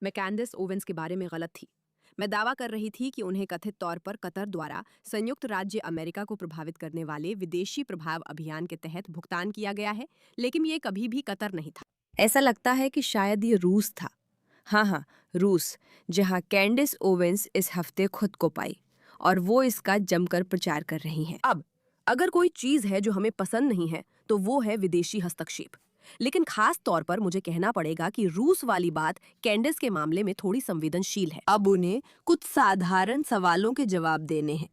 मैं कैंडिस ओवेंस के बारे में गलत थी। मैं दावा कर रही थी कि उन्हें कथित तौर पर कतर द्वारा संयुक्त राज्य अमेरिका को प्रभावित करने वाले विदेशी प्रभाव अभियान के तहत भुगतान किया गया है, लेकिन ये कभी भी कतर नहीं था। ऐसा लगता है कि शायद ये रूस था। हाँ, रूस, जहाँ कैंडिस ओवेंस इस हफ्ते खुद को पाई और वो इसका जमकर प्रचार कर रही हैं। अब अगर कोई चीज है जो हमें पसंद नहीं है तो वो है विदेशी हस्तक्षेप। लेकिन खास तौर पर मुझे कहना पड़ेगा कि रूस वाली बात कैंडिस के मामले में थोड़ी संवेदनशील है। अब उन्हें कुछ साधारण सवालों के जवाब देने हैं।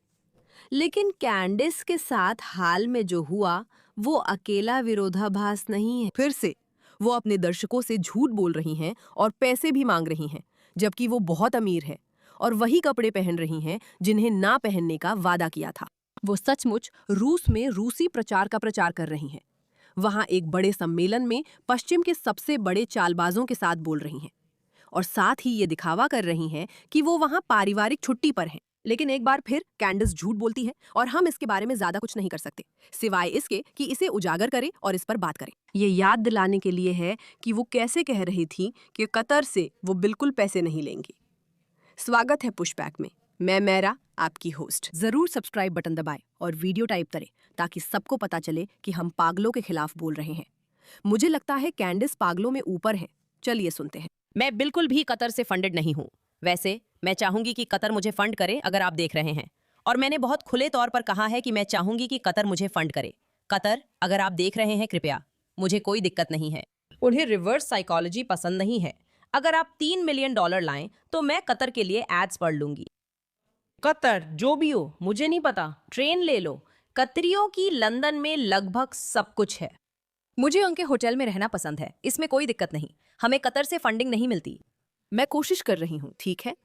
लेकिन कैंडिस के साथ हाल में जो हुआ वो अकेला विरोधाभास नहीं है। फिर से वो अपने दर्शकों से झूठ बोल रही हैं और पैसे भी मांग रही हैं, जबकि वो बहुत अमीर है और वही कपड़े पहन रही हैं जिन्हें ना पहनने का वादा किया था। वो सचमुच रूस में रूसी प्रचार का प्रचार कर रही हैं। वहां एक बड़े सम्मेलन में पश्चिम के सबसे बड़े चालबाजों के साथ बोल रही हैं और साथ ही ये दिखावा कर रही हैं कि वो वहां पारिवारिक छुट्टी पर हैं। लेकिन एक बार फिर कैंडिस झूठ बोलती है और हम इसके बारे में ज्यादा कुछ नहीं कर सकते, सिवाय इसके कि इसे उजागर करें और इस पर बात करें। ये याद दिलाने के लिए है कि वो कैसे कह रही थी कि कतर से वो बिल्कुल पैसे नहीं लेंगी। स्वागत है पुशबैक में। मैं मैरा, आपकी होस्ट। जरूर सब्सक्राइब बटन दबाएं और वीडियो टाइप करें ताकि सबको पता चले कि हम पागलों के खिलाफ बोल रहे हैं। मुझे लगता है कैंडिस पागलों में ऊपर है। चलिए सुनते हैं। मैं बिल्कुल भी कतर से फंडेड नहीं हूँ। वैसे मैं चाहूंगी कि कतर मुझे फंड करे अगर आप देख रहे हैं, और मैंने बहुत खुले तौर पर कहा है कि मैं चाहूंगी कि कतर मुझे फंड करे। कतर, अगर आप देख रहे हैं, कृपया, मुझे कोई दिक्कत नहीं है। उन्हें रिवर्स साइकोलॉजी पसंद नहीं है। अगर आप $3 मिलियन लाएं तो मैं कतर के लिए एड्स पढ़ लूंगी। कतर जो भी हो मुझे नहीं पता, ट्रेन ले लो। कतरियों की लंदन में लगभग सब कुछ है। मुझे उनके होटल में रहना पसंद है, इसमें कोई दिक्कत नहीं। हमें कतर से फंडिंग नहीं मिलती। मैं कोशिश कर रही हूँ, ठीक है?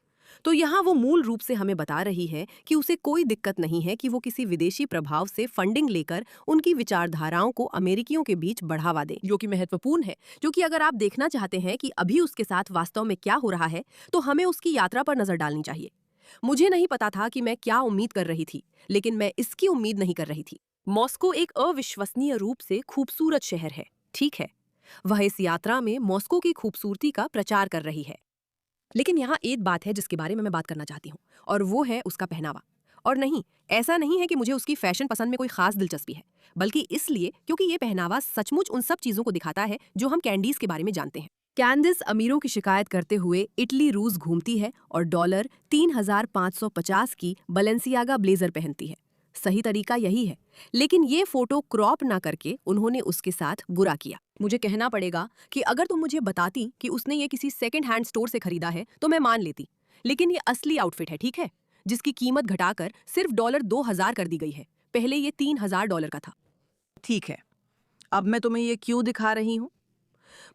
तो यहाँ वो मूल रूप से हमें बता रही है कि उसे कोई दिक्कत नहीं है कि वो किसी विदेशी प्रभाव से फंडिंग लेकर उनकी विचारधाराओं को अमेरिकियों के बीच बढ़ावा दे, जो कि महत्वपूर्ण है। क्योंकि अगर आप देखना चाहते हैं कि अभी उसके साथ वास्तव में क्या हो रहा है, तो हमें उसकी यात्रा पर नजर डालनी चाहिए। मुझे नहीं पता था कि मैं क्या उम्मीद कर रही थी, लेकिन मैं इसकी उम्मीद नहीं कर रही थी। मॉस्को एक अविश्वसनीय रूप से खूबसूरत शहर है, ठीक है? वह इस यात्रा में मॉस्को की खूबसूरती का प्रचार कर रही है। लेकिन यहाँ एक बात है जिसके बारे में मैं बात करना चाहती हूँ, और वो है उसका पहनावा। और नहीं, ऐसा नहीं है कि मुझे उसकी फैशन पसंद में कोई खास दिलचस्पी है, बल्कि इसलिए क्योंकि ये पहनावा सचमुच उन सब चीजों को दिखाता है जो हम कैंडीज के बारे में जानते हैं। कैंडिस अमीरों की शिकायत करते हुए इटली रूस घूमती है और $3,550 की बलेंसियागा ब्लेजर पहनती है। सही तरीका यही है, लेकिन ये फोटो क्रॉप ना करके उन्होंने उसके साथ बुरा किया। मुझे कहना पड़ेगा कि अगर तुम मुझे बताती कि उसने ये किसी सेकंड हैंड स्टोर से खरीदा है तो मैं मान लेती, लेकिन ये असली आउटफिट है, ठीक है, जिसकी कीमत घटाकर सिर्फ $2,000 कर दी गई है। पहले ये $3,000 का था। ठीक है, अब मैं तुम्हें ये क्यों दिखा रही हूँ?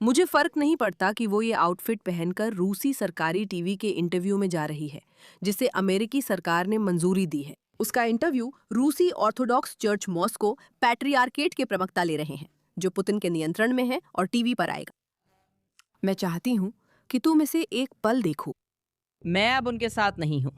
मुझे फर्क नहीं पड़ता कि वो ये आउटफिट पहनकर रूसी सरकारी टीवी के इंटरव्यू में जा रही है, जिसे अमेरिकी सरकार ने मंजूरी दी है। उसका इंटरव्यू रूसी ऑर्थोडॉक्स चर्च मॉस्को पैट्रियार्केट के प्रवक्ता ले रहे हैं, जो पुतिन के नियंत्रण में है और टीवी पर आएगा। मैं चाहती हूँ कि तुम इसे एक पल देखो। मैं अब उनके साथ नहीं हूँ।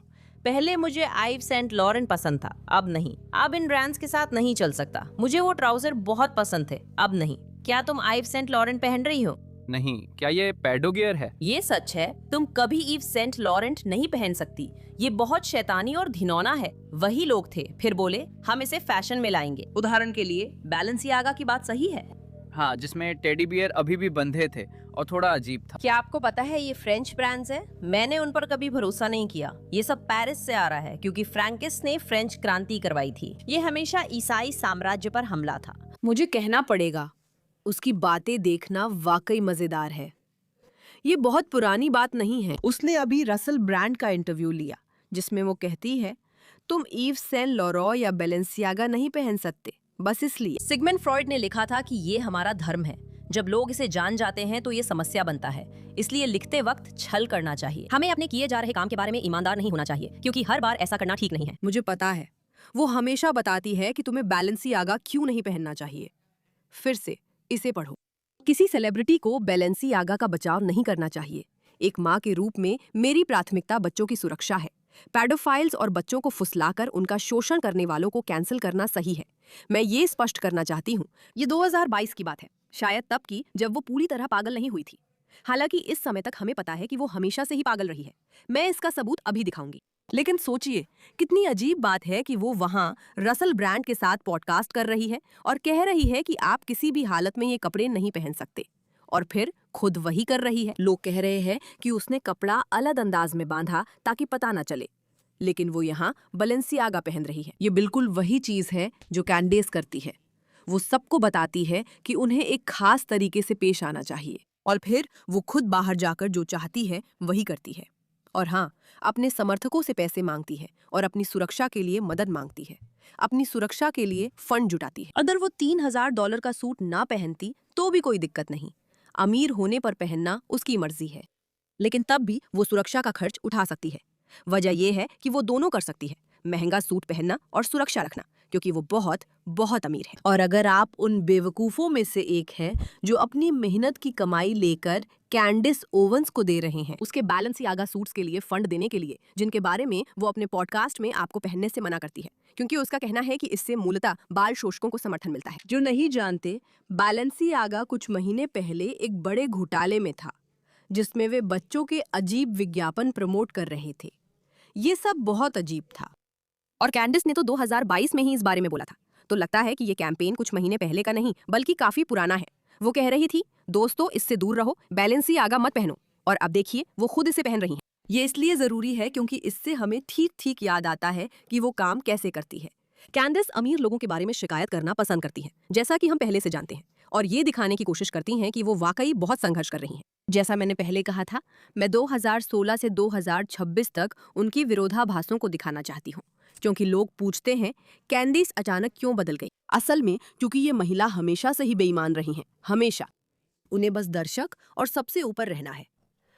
पहले मुझे आइव सेंट लॉरेंट पसंद था, अब नहीं। अब इन ब्रांड्स के साथ नहीं चल सकता। मुझे वो ट्राउजर बहुत पसंद थे, अब नहीं। क्या तुम आइव सेंट लॉरेंट पहन रही हो? नहीं, क्या ये पैडोगियर है? ये सच है, तुम कभी ईव सेंट लॉरेंट नहीं पहन सकती। ये बहुत शैतानी और घिनौना है। वही लोग थे, फिर बोले हम इसे फैशन में लाएंगे। उदाहरण के लिए बैलेंसियागा की बात सही है। हाँ, जिसमें टेडी बियर अभी भी बंधे थे और थोड़ा अजीब था। क्या आपको पता है ये फ्रेंच ब्रांड्स है? मैंने उन पर कभी भरोसा नहीं किया। ये सब पेरिस से आ रहा है क्योंकि फ्रैंकिस ने फ्रेंच क्रांति करवाई थी। ये हमेशा ईसाई साम्राज्य पर हमला था। मुझे कहना पड़ेगा, उसकी बातें देखना वाकई मजेदार है। ये बहुत पुरानी बात नहीं है। उसने अभी रसल ब्रांड का इंटरव्यू लिया, जिसमें वो कहती है तुम ईव सेन लॉरो या बैलेंसियागा नहीं पहन सकते, बस इसलिए। सिगमंड फ्रॉइड ने लिखा था कि ये हमारा धर्म है। जब लोग इसे जान जाते हैं तो ये समस्या बनता है। इसलिए लिखते वक्त छल करना चाहिए। हमें अपने किए जा रहे काम के बारे में ईमानदार नहीं होना चाहिए, क्योंकि हर बार ऐसा करना ठीक नहीं है। मुझे पता है, वो हमेशा बताती है कि तुम्हें बैलेंसियागा क्यों नहीं पहनना चाहिए। फिर से इसे पढ़ो। किसी सेलिब्रिटी को बैलेंसियागा का बचाव नहीं करना चाहिए। एक माँ के रूप में मेरी प्राथमिकता बच्चों की सुरक्षा है। पैडोफाइल्स और बच्चों को फुसलाकर उनका शोषण करने वालों को कैंसिल करना सही है। मैं ये स्पष्ट करना चाहती हूँ, ये 2022 की बात है, शायद तब की जब वो पूरी तरह पागल नहीं हुई थी। हालांकि इस समय तक हमें पता है कि वो हमेशा से ही पागल रही है। मैं इसका सबूत अभी दिखाऊंगी। लेकिन सोचिए, कितनी अजीब बात है कि वो वहां रसल ब्रांड के साथ पॉडकास्ट कर रही है और कह रही है कि आप किसी भी हालत में ये कपड़े नहीं पहन सकते, और फिर खुद वही कर रही है। लोग कह रहे हैं कि उसने कपड़ा अलग अंदाज में बांधा ताकि पता न चले, लेकिन वो यहाँ बलेंसियागा पहन रही है। ये बिल्कुल वही चीज है जो कैंडेस करती है। वो सबको बताती है कि उन्हें एक खास तरीके से पेश आना चाहिए, और फिर वो खुद बाहर जाकर जो चाहती है वही करती है। और हाँ, अपने समर्थकों से पैसे मांगती है और अपनी सुरक्षा के लिए मदद मांगती है, अपनी सुरक्षा के लिए फंड जुटाती है। अगर वो $3000 का सूट ना पहनती तो भी कोई दिक्कत नहीं, अमीर होने पर पहनना उसकी मर्जी है, लेकिन तब भी वो सुरक्षा का खर्च उठा सकती है। वजह यह है कि वो दोनों कर सकती है, महंगा सूट पहनना और सुरक्षा रखना, क्योंकि वो बहुत बहुत अमीर है। और अगर आप उन बेवकूफ़ों में से एक हैं जो अपनी मेहनत की कमाई लेकर कैंडिस ओवंस को दे रहे हैं उसके बैलेंसियागा सूट्स के लिए फंड देने के लिए, जिनके बारे में वो अपने पॉडकास्ट में आपको पहनने से मना करती है, क्योंकि उसका कहना है कि इससे मूलतः बाल शोषकों को समर्थन मिलता है। जो नहीं जानते, बैलेंसियागा कुछ महीने पहले एक बड़े घोटाले में था जिसमें वे बच्चों के अजीब विज्ञापन प्रमोट कर रहे थे। ये सब बहुत अजीब था, और कैंडिस ने तो 2022 में ही इस बारे में बोला था। तो लगता है कि ये कैंपेन कुछ महीने पहले का नहीं बल्कि काफी पुराना है। वो कह रही थी, दोस्तों इससे दूर रहो, बैलेंसियागा मत पहनो, और अब देखिए वो खुद इसे पहन रही हैं। ये इसलिए जरूरी है क्योंकि इससे हमें ठीक ठीक याद आता है कि वो काम कैसे करती है। कैंडिस अमीर लोगों के बारे में शिकायत करना पसंद करती है, जैसा कि हम पहले से जानते हैं, और ये दिखाने की कोशिश करती हैं कि वो वाकई बहुत संघर्ष कर रही हैं। जैसा मैंने पहले कहा था, मैं 2016 से 2026 तक उनकी विरोधाभासों को दिखाना चाहती हूँ, क्योंकि लोग पूछते हैं कैंडिस अचानक क्यों बदल गई। असल में क्योंकि ये महिला हमेशा से ही बेईमान रही हैं, हमेशा। उन्हें बस दर्शक और सबसे ऊपर रहना है।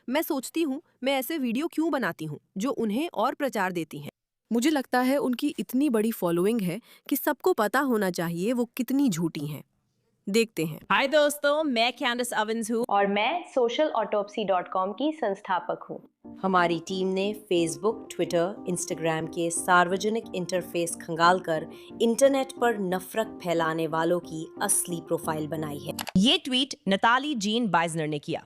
मैं सोचती हूँ मैं ऐसे वीडियो क्यों बनाती हूँ जो उन्हें और प्रचार देती हैं। मुझे लगता है उनकी इतनी बड़ी फॉलोइंग है कि सबको पता होना चाहिए वो कितनी झूठी हैं। देखते हैं। हाय दोस्तों, मैं कैंडिस ओवेंस हूँ और मैं socialautopsy.com की संस्थापक हूँ। हमारी टीम ने फेसबुक, ट्विटर, इंस्टाग्राम के सार्वजनिक इंटरफेस खंगालकर इंटरनेट पर नफरत फैलाने वालों की असली प्रोफाइल बनाई है। ये ट्वीट नताली जीन बाइजनर ने किया।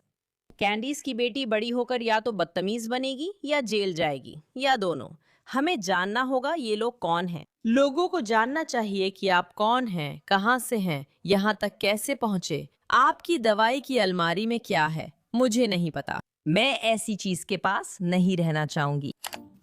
कैंडिस की बेटी बड़ी होकर या तो बदतमीज बनेगी या जेल जाएगी, या दोनों। हमें जानना होगा ये लोग कौन हैं। लोगों को जानना चाहिए कि आप कौन हैं, कहां से हैं, यहाँ तक कैसे पहुंचे, आपकी दवाई की अलमारी में क्या है, मुझे नहीं पता। मैं ऐसी चीज के पास नहीं रहना चाहूंगी।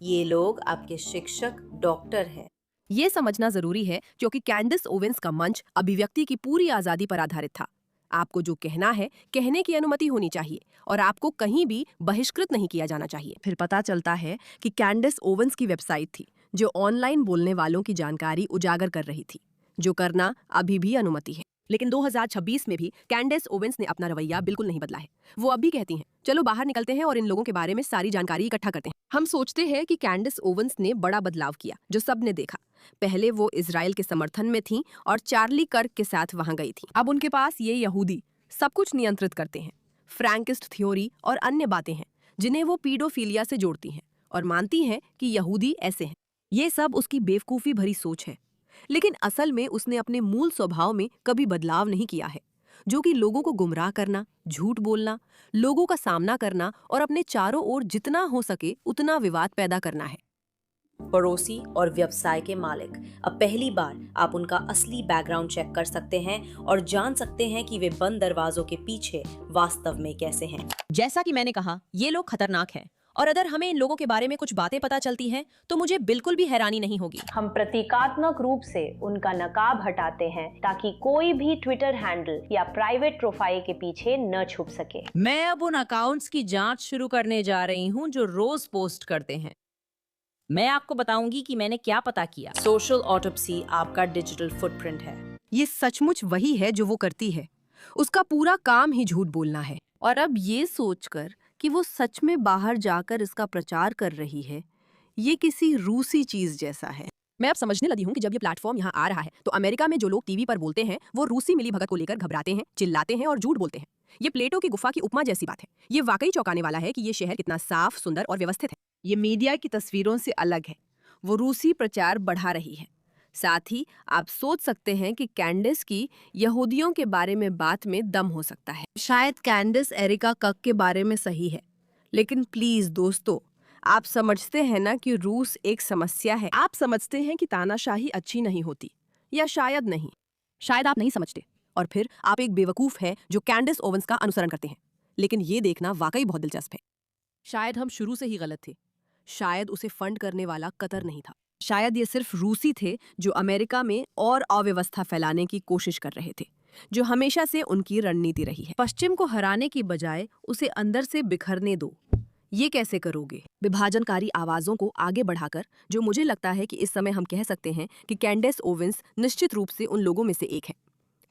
ये लोग आपके शिक्षक, डॉक्टर हैं। ये समझना जरूरी है क्योंकि कैंडिस ओवेंस का मंच अभिव्यक्ति की पूरी आजादी पर आधारित था। आपको जो कहना है कहने की अनुमति होनी चाहिए, और आपको कहीं भी बहिष्कृत नहीं किया जाना चाहिए। फिर पता चलता है कि कैंडिस ओवेंस की वेबसाइट थी जो ऑनलाइन बोलने वालों की जानकारी उजागर कर रही थी, जो करना अभी भी अनुमति है। लेकिन 2026 में भी कैंडिस ओवेंस ने अपना रवैया बिल्कुल नहीं बदला है। वो अब भी कहती हैं, चलो बाहर निकलते हैं और इन लोगों के बारे में सारी जानकारी इकट्ठा करते हैं। हम सोचते हैं कि कैंडिस ओवेंस ने बड़ा बदलाव किया जो सबने देखा। पहले वो इजराइल के समर्थन में थी और चार्ली कर्क के साथ वहां गई थी। अब उनके पास ये यहूदी सब कुछ नियंत्रित करते हैं। फ्रैंकिस्ट थ्योरी और अन्य बातें हैं जिन्हें वो पीडोफिलिया से जोड़ती हैं और मानती हैं कि यहूदी ऐसे हैं। ये सब उसकी बेवकूफ़ी भरी सोच है, लेकिन असल में उसने अपने मूल स्वभाव में कभी बदलाव नहीं किया है, जो कि लोगों को गुमराह करना, झूठ बोलना, लोगों का सामना करना और अपने चारों ओर जितना हो सके उतना विवाद पैदा करना है। पड़ोसी और व्यवसाय के मालिक, अब पहली बार आप उनका असली बैकग्राउंड चेक कर सकते हैं और जान सकते हैं कि वे बंद दरवाजों के पीछे वास्तव में कैसे हैं। जैसा कि मैंने कहा, ये लोग खतरनाक हैं, और अगर हमें इन लोगों के बारे में कुछ बातें पता चलती हैं तो मुझे बिल्कुल भी हैरानी नहीं होगी। हम प्रतीकात्मक रूप से उनका नकाब हटाते हैं ताकि कोई भी ट्विटर हैंडल या प्राइवेट प्रोफाइल के पीछे न छुप सके। मैं अब उन अकाउंट्स की जांच शुरू करने जा रही हूँ जो रोज पोस्ट करते हैं। मैं आपको बताऊंगी कि मैंने क्या पता किया। सोशल ऑटोप्सी आपका डिजिटल फुटप्रिंट है। ये सचमुच वही है जो वो करती है। उसका पूरा काम ही झूठ बोलना है, और अब ये सोचकर कि वो सच में बाहर जाकर इसका प्रचार कर रही है, ये किसी रूसी चीज जैसा है। मैं अब समझने लगी हूँ कि जब ये प्लेटफॉर्म यहाँ आ रहा है तो अमेरिका में जो लोग टीवी पर बोलते हैं वो रूसी मिलीभगत को लेकर घबराते हैं, चिल्लाते हैं और झूठ बोलते हैं। ये प्लेटो की गुफा की उपमा जैसी बात है। ये वाकई चौंकाने वाला है कि ये शहर कितना साफ, सुंदर और व्यवस्थित है। ये मीडिया की तस्वीरों से अलग है। वो रूसी प्रचार बढ़ा रही है। साथ ही आप सोच सकते हैं कि कैंडिस की यहूदियों के बारे में बात में दम हो सकता है। शायद कैंडिस एरिका कक के बारे में सही है, लेकिन प्लीज दोस्तों, आप समझते हैं ना कि रूस एक समस्या है। आप समझते हैं कि तानाशाही अच्छी नहीं होती, या शायद नहीं। शायद आप नहीं समझते, और फिर आप एक बेवकूफ है जो कैंडिस ओवेंस का अनुसरण करते हैं। लेकिन ये देखना वाकई बहुत दिलचस्प है। शायद हम शुरू से ही गलत थे। शायद उसे फंड करने वाला कतर नहीं था। शायद ये सिर्फ रूसी थे जो अमेरिका में और अव्यवस्था फैलाने की कोशिश कर रहे थे, जो हमेशा से उनकी रणनीति रही है। पश्चिम को हराने की बजाय उसे अंदर से बिखरने दो। ये कैसे करोगे? विभाजनकारी आवाजों को आगे बढ़ाकर, जो मुझे लगता है कि इस समय हम कह सकते हैं कि कैंडिस ओवेंस निश्चित रूप से उन लोगों में से एक है।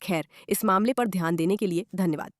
खैर, इस मामले पर ध्यान देने के लिए धन्यवाद।